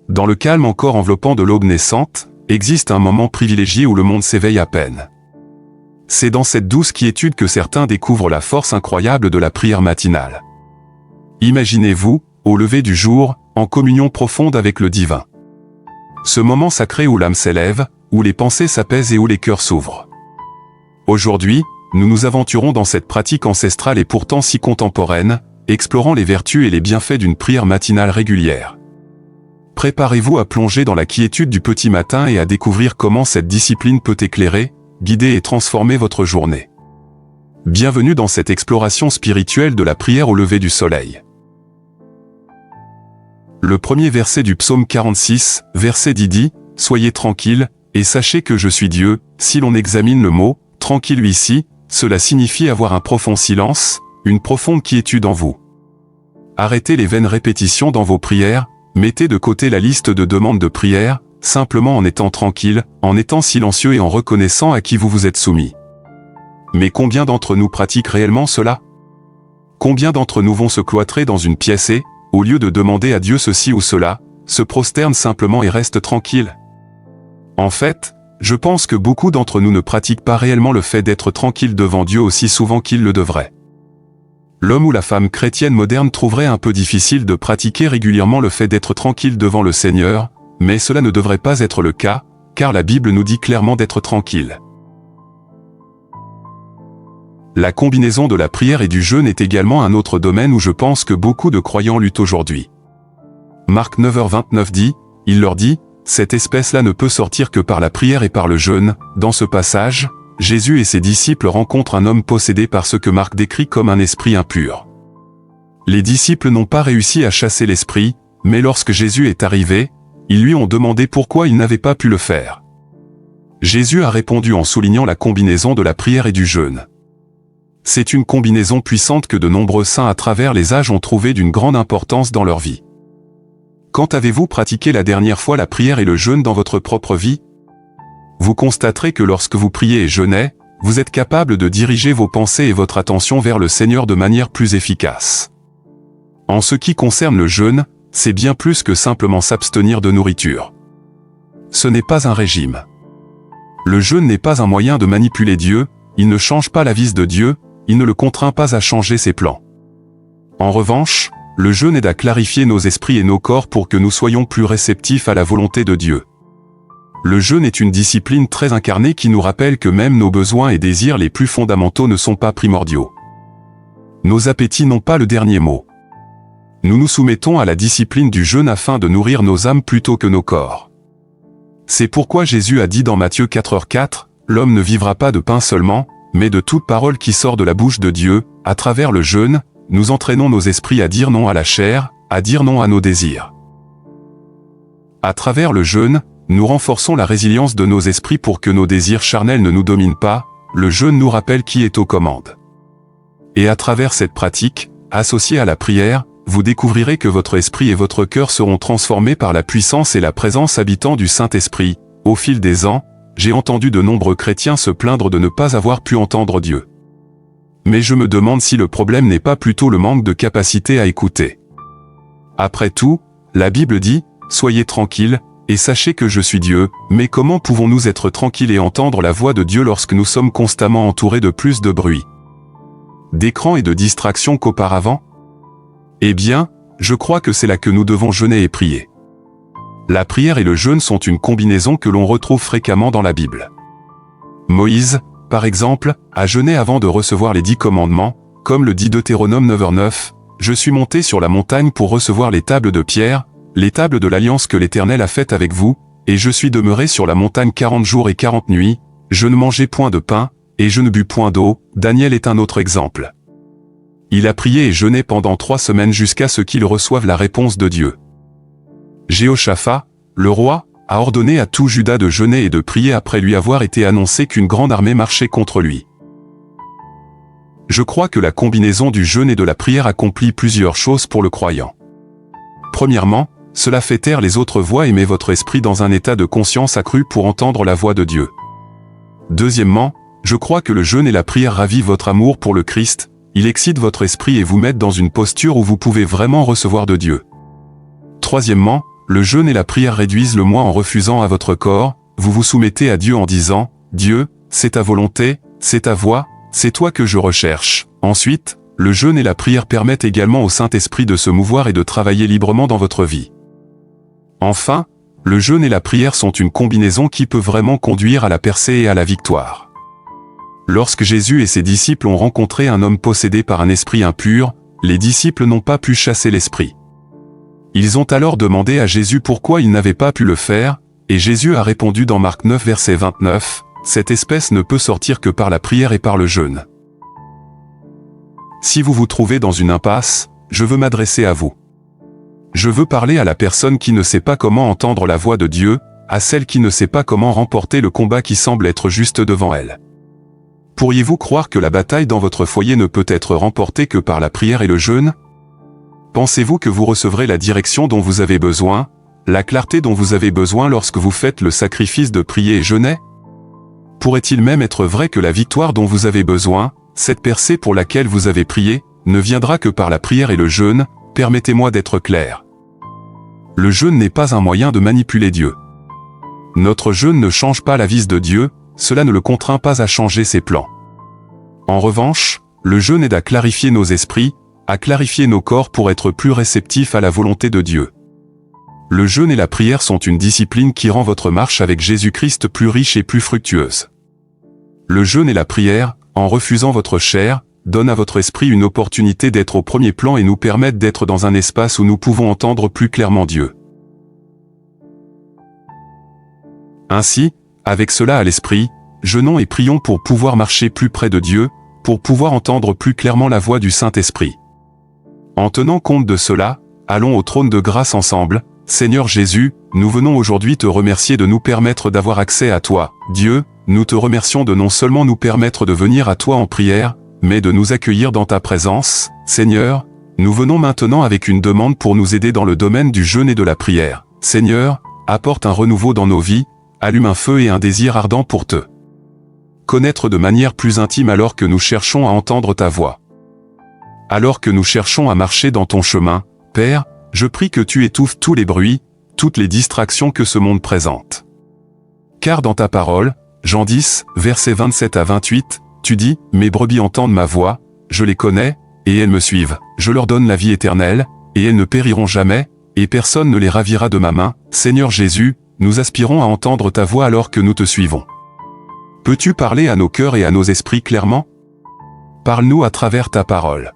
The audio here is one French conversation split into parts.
Dans le calme encore enveloppant de l'aube naissante, existe un moment privilégié où le monde s'éveille à peine. C'est dans cette douce quiétude que certains découvrent la force incroyable de la prière matinale. Imaginez-vous, au lever du jour, en communion profonde avec le divin. Ce moment sacré où l'âme s'élève, où les pensées s'apaisent et où les cœurs s'ouvrent. Aujourd'hui, nous nous aventurons dans cette pratique ancestrale et pourtant si contemporaine, explorant les vertus et les bienfaits d'une prière matinale régulière. Préparez-vous à plonger dans la quiétude du petit matin et à découvrir comment cette discipline peut éclairer, guider et transformer votre journée. Bienvenue dans cette exploration spirituelle de la prière au lever du soleil. Le premier verset du psaume 46, verset 10 dit « Soyez tranquilles, et sachez que je suis Dieu ». Si l'on examine le mot « tranquille » ici, cela signifie avoir un profond silence, une profonde quiétude en vous. Arrêtez les vaines répétitions dans vos prières, mettez de côté la liste de demandes de prière, simplement en étant tranquille, en étant silencieux et en reconnaissant à qui vous vous êtes soumis. Mais combien d'entre nous pratiquent réellement cela? Combien d'entre nous vont se cloîtrer dans une pièce et, au lieu de demander à Dieu ceci ou cela, se prosternent simplement et restent tranquilles? En fait, je pense que beaucoup d'entre nous ne pratiquent pas réellement le fait d'être tranquille devant Dieu aussi souvent qu'ils le devraient. L'homme ou la femme chrétienne moderne trouverait un peu difficile de pratiquer régulièrement le fait d'être tranquille devant le Seigneur, mais cela ne devrait pas être le cas, car la Bible nous dit clairement d'être tranquille. La combinaison de la prière et du jeûne est également un autre domaine où je pense que beaucoup de croyants luttent aujourd'hui. Marc 9h29 dit, il leur dit, cette espèce-là ne peut sortir que par la prière et par le jeûne. Dans ce passage, Jésus et ses disciples rencontrent un homme possédé par ce que Marc décrit comme un esprit impur. Les disciples n'ont pas réussi à chasser l'esprit, mais lorsque Jésus est arrivé, ils lui ont demandé pourquoi il n'avait pas pu le faire. Jésus a répondu en soulignant la combinaison de la prière et du jeûne. C'est une combinaison puissante que de nombreux saints à travers les âges ont trouvé d'une grande importance dans leur vie. Quand avez-vous pratiqué la dernière fois la prière et le jeûne dans votre propre vie? Vous constaterez que lorsque vous priez et jeûnez, vous êtes capable de diriger vos pensées et votre attention vers le Seigneur de manière plus efficace. En ce qui concerne le jeûne, c'est bien plus que simplement s'abstenir de nourriture. Ce n'est pas un régime. Le jeûne n'est pas un moyen de manipuler Dieu, il ne change pas la vie de Dieu, il ne le contraint pas à changer ses plans. En revanche, le jeûne aide à clarifier nos esprits et nos corps pour que nous soyons plus réceptifs à la volonté de Dieu. Le jeûne est une discipline très incarnée qui nous rappelle que même nos besoins et désirs les plus fondamentaux ne sont pas primordiaux. Nos appétits n'ont pas le dernier mot. Nous nous soumettons à la discipline du jeûne afin de nourrir nos âmes plutôt que nos corps. C'est pourquoi Jésus a dit dans Matthieu 4h4, « L'homme ne vivra pas de pain seulement, mais de toute parole qui sort de la bouche de Dieu. » À travers le jeûne, nous entraînons nos esprits à dire non à la chair, à dire non à nos désirs. À travers le jeûne, nous renforçons la résilience de nos esprits pour que nos désirs charnels ne nous dominent pas. Le jeûne nous rappelle qui est aux commandes. Et à travers cette pratique, associée à la prière, vous découvrirez que votre esprit et votre cœur seront transformés par la puissance et la présence habitant du Saint-Esprit. Au fil des ans, j'ai entendu de nombreux chrétiens se plaindre de ne pas avoir pu entendre Dieu. Mais je me demande si le problème n'est pas plutôt le manque de capacité à écouter. Après tout, la Bible dit « Soyez tranquilles, et sachez que je suis Dieu ». Mais comment pouvons-nous être tranquilles et entendre la voix de Dieu lorsque nous sommes constamment entourés de plus de bruit, d'écrans et de distractions qu'auparavant? Eh bien, je crois que c'est là que nous devons jeûner et prier. La prière et le jeûne sont une combinaison que l'on retrouve fréquemment dans la Bible. Moïse, par exemple, a jeûné avant de recevoir les 10 commandements, comme le dit Deutéronome 9h9, « Je suis monté sur la montagne pour recevoir les tables de pierre, les tables de l'alliance que l'Éternel a faites avec vous, et je suis demeuré sur la montagne 40 jours et 40 nuits, je ne mangeai point de pain, et je ne bus point d'eau. » Daniel est un autre exemple. Il a prié et jeûné pendant 3 semaines jusqu'à ce qu'il reçoive la réponse de Dieu. Jéhoshaphat, le roi, a ordonné à tout Juda de jeûner et de prier après lui avoir été annoncé qu'une grande armée marchait contre lui. Je crois que la combinaison du jeûne et de la prière accomplit plusieurs choses pour le croyant. Premièrement, cela fait taire les autres voix et met votre esprit dans un état de conscience accru pour entendre la voix de Dieu. Deuxièmement, je crois que le jeûne et la prière ravivent votre amour pour le Christ, il excite votre esprit et vous met dans une posture où vous pouvez vraiment recevoir de Dieu. Troisièmement, le jeûne et la prière réduisent le moi en refusant à votre corps, vous vous soumettez à Dieu en disant, « Dieu, c'est ta volonté, c'est ta voix, c'est toi que je recherche. » Ensuite, le jeûne et la prière permettent également au Saint-Esprit de se mouvoir et de travailler librement dans votre vie. Enfin, le jeûne et la prière sont une combinaison qui peut vraiment conduire à la percée et à la victoire. Lorsque Jésus et ses disciples ont rencontré un homme possédé par un esprit impur, les disciples n'ont pas pu chasser l'esprit. Ils ont alors demandé à Jésus pourquoi ils n'avaient pas pu le faire, et Jésus a répondu dans Marc 9 verset 29, « Cette espèce ne peut sortir que par la prière et par le jeûne. » Si vous vous trouvez dans une impasse, je veux m'adresser à vous. Je veux parler à la personne qui ne sait pas comment entendre la voix de Dieu, à celle qui ne sait pas comment remporter le combat qui semble être juste devant elle. Pourriez-vous croire que la bataille dans votre foyer ne peut être remportée que par la prière et le jeûne? Pensez-vous que vous recevrez la direction dont vous avez besoin, la clarté dont vous avez besoin lorsque vous faites le sacrifice de prier et jeûner? Pourrait-il même être vrai que la victoire dont vous avez besoin, cette percée pour laquelle vous avez prié, ne viendra que par la prière et le jeûne? Permettez-moi d'être clair. Le jeûne n'est pas un moyen de manipuler Dieu. Notre jeûne ne change pas la vie de Dieu, cela ne le contraint pas à changer ses plans. En revanche, le jeûne aide à clarifier nos esprits, à clarifier nos corps pour être plus réceptifs à la volonté de Dieu. Le jeûne et la prière sont une discipline qui rend votre marche avec Jésus-Christ plus riche et plus fructueuse. Le jeûne et la prière, en refusant votre chair, donnent à votre esprit une opportunité d'être au premier plan et nous permettent d'être dans un espace où nous pouvons entendre plus clairement Dieu. Ainsi, avec cela à l'esprit, jeûnons et prions pour pouvoir marcher plus près de Dieu, pour pouvoir entendre plus clairement la voix du Saint-Esprit. En tenant compte de cela, allons au trône de grâce ensemble. Seigneur Jésus, nous venons aujourd'hui te remercier de nous permettre d'avoir accès à toi. Dieu, nous te remercions de non seulement nous permettre de venir à toi en prière, mais de nous accueillir dans ta présence. Seigneur, nous venons maintenant avec une demande pour nous aider dans le domaine du jeûne et de la prière. Seigneur, apporte un renouveau dans nos vies, allume un feu et un désir ardent pour te connaître de manière plus intime alors que nous cherchons à entendre ta voix. Alors que nous cherchons à marcher dans ton chemin, Père, je prie que tu étouffes tous les bruits, toutes les distractions que ce monde présente. Car dans ta parole, Jean 10, versets 27 à 28, tu dis, « Mes brebis entendent ma voix, je les connais, et elles me suivent. Je leur donne la vie éternelle, et elles ne périront jamais, et personne ne les ravira de ma main. » Seigneur Jésus, nous aspirons à entendre ta voix alors que nous te suivons. Peux-tu parler à nos cœurs et à nos esprits clairement? Parle-nous à travers ta parole.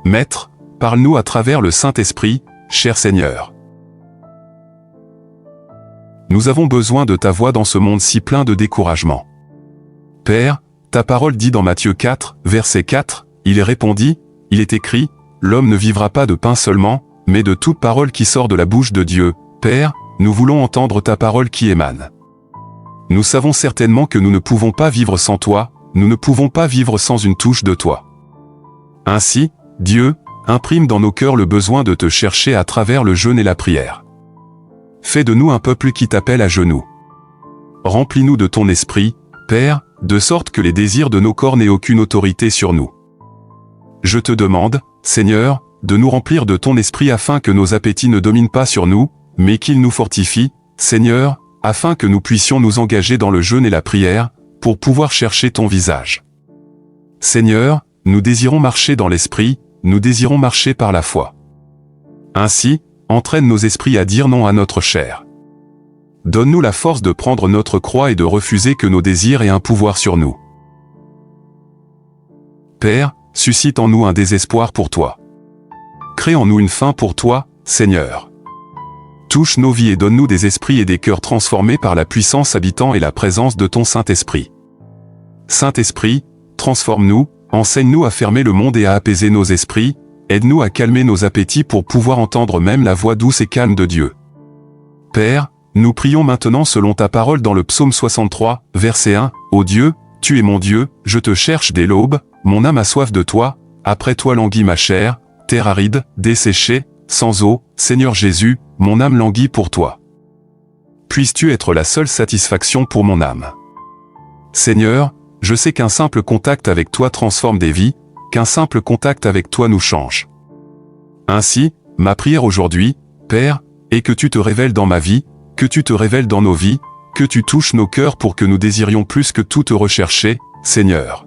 Maître, parle-nous à travers le Saint-Esprit, cher Seigneur. Nous avons besoin de ta voix dans ce monde si plein de découragement. Père, ta parole dit dans Matthieu 4, verset 4, il répondit, il est écrit, l'homme ne vivra pas de pain seulement, mais de toute parole qui sort de la bouche de Dieu. Père, nous voulons entendre ta parole qui émane. Nous savons certainement que nous ne pouvons pas vivre sans toi, nous ne pouvons pas vivre sans une touche de toi. Ainsi, Dieu, imprime dans nos cœurs le besoin de te chercher à travers le jeûne et la prière. Fais de nous un peuple qui t'appelle à genoux. Remplis-nous de ton esprit, Père, de sorte que les désirs de nos corps n'aient aucune autorité sur nous. Je te demande, Seigneur, de nous remplir de ton esprit afin que nos appétits ne dominent pas sur nous, mais qu'ils nous fortifient, Seigneur, afin que nous puissions nous engager dans le jeûne et la prière, pour pouvoir chercher ton visage. Seigneur, nous désirons marcher dans l'esprit, nous désirons marcher par la foi. Ainsi, entraîne nos esprits à dire non à notre chair. Donne-nous la force de prendre notre croix et de refuser que nos désirs aient un pouvoir sur nous. Père, suscite en nous un désespoir pour toi. Crée en nous une faim pour toi, Seigneur. Touche nos vies et donne-nous des esprits et des cœurs transformés par la puissance habitant et la présence de ton Saint-Esprit. Saint-Esprit, transforme-nous, enseigne-nous à fermer le monde et à apaiser nos esprits, aide-nous à calmer nos appétits pour pouvoir entendre même la voix douce et calme de Dieu. Père, nous prions maintenant selon ta parole dans le psaume 63, verset 1, « Ô Dieu, tu es mon Dieu, je te cherche dès l'aube, mon âme a soif de toi, après toi languit ma chair, terre aride, desséchée, sans eau, Seigneur Jésus, mon âme languit pour toi. Puisses-tu être la seule satisfaction pour mon âme. Seigneur, je sais qu'un simple contact avec toi transforme des vies, qu'un simple contact avec toi nous change. Ainsi, ma prière aujourd'hui, Père, Et que tu te révèles dans ma vie, que tu te révèles dans nos vies, que tu touches nos cœurs pour que nous désirions plus que tout te rechercher, Seigneur.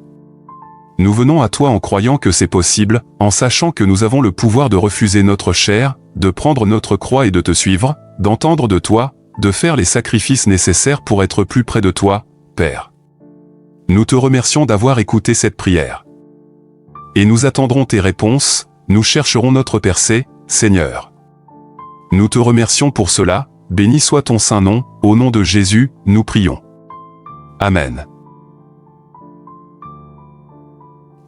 Nous venons à toi en croyant que c'est possible, en sachant que nous avons le pouvoir de refuser notre chair, de prendre notre croix et de te suivre, d'entendre de toi, de faire les sacrifices nécessaires pour être plus près de toi, Père. Nous te remercions d'avoir écouté cette prière. Et nous attendrons tes réponses, nous chercherons notre percée, Seigneur. Nous te remercions pour cela, béni soit ton saint nom, au nom de Jésus, nous prions. Amen.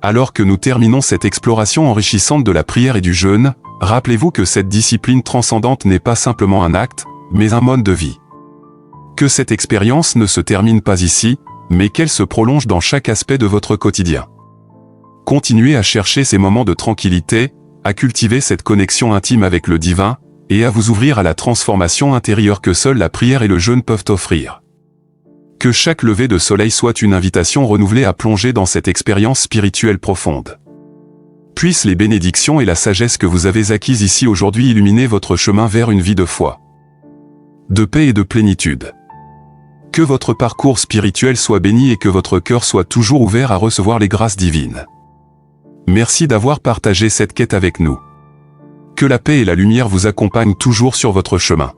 Alors que nous terminons cette exploration enrichissante de la prière et du jeûne, rappelez-vous que cette discipline transcendante n'est pas simplement un acte, mais un mode de vie. Que cette expérience ne se termine pas ici, mais qu'elle se prolonge dans chaque aspect de votre quotidien. Continuez à chercher ces moments de tranquillité, à cultiver cette connexion intime avec le divin, et à vous ouvrir à la transformation intérieure que seule la prière et le jeûne peuvent offrir. Que chaque lever de soleil soit une invitation renouvelée à plonger dans cette expérience spirituelle profonde. Puissent les bénédictions et la sagesse que vous avez acquises ici aujourd'hui illuminer votre chemin vers une vie de foi, de paix et de plénitude. Que votre parcours spirituel soit béni et que votre cœur soit toujours ouvert à recevoir les grâces divines. Merci d'avoir partagé cette quête avec nous. Que la paix et la lumière vous accompagnent toujours sur votre chemin.